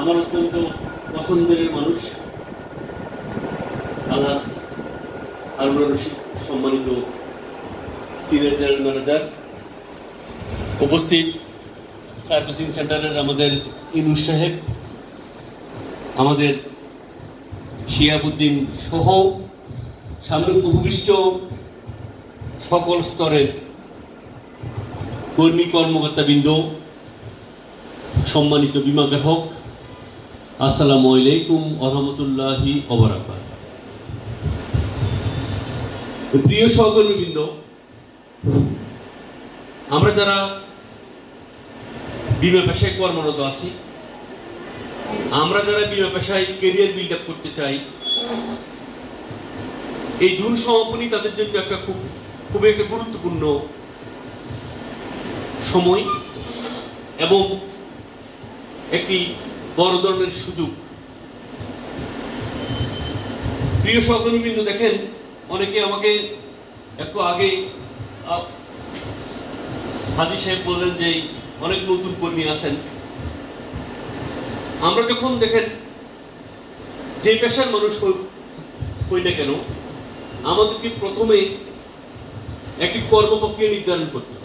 আমার অত্যন্ত পছন্দের মানুষ আলহাজ হারুন রশিদ, সম্মানিত সিনিয়র জেনারেল ম্যানেজার, উপস্থিত সার্ভিসিং সেন্টারের আমাদের ইনুস সাহেব, আমাদের শিয়াবুদ্দিন সহ সামনে উপবিষ্ট সকল স্তরের কর্মী কর্মকর্তাবৃন্দ, সম্মানিত বিমা গ্রাহক, আসসালামু আলাইকুম ওয়া রাহমাতুল্লাহি ওয়া বারাকাতুহু। প্রিয় সহকর্মীবৃন্দ, আমরা যারা বিমা পেশায় কর্মরত আছি, আমরা যারা বিমা পেশায় ক্যারিয়ার বিল্ড আপ করতে চাই, এই জুন সমাপনী তাদের জন্য একটা খুবই একটা গুরুত্বপূর্ণ সময় এবং একটি বড় ধরনের সুযোগ। প্রিয় সহকর্মীবৃন্দ, দেখেন, অনেকে আমাকে একটু আগে হাজী সাহেব বললেন যে অনেক নতুন কর্মী আছেন। আমরা যখন দেখেন যে পেশার মানুষ হই না কেন, আমাদেরকে প্রথমে একটি কর্মপক্রিয়া নির্ধারণ করতে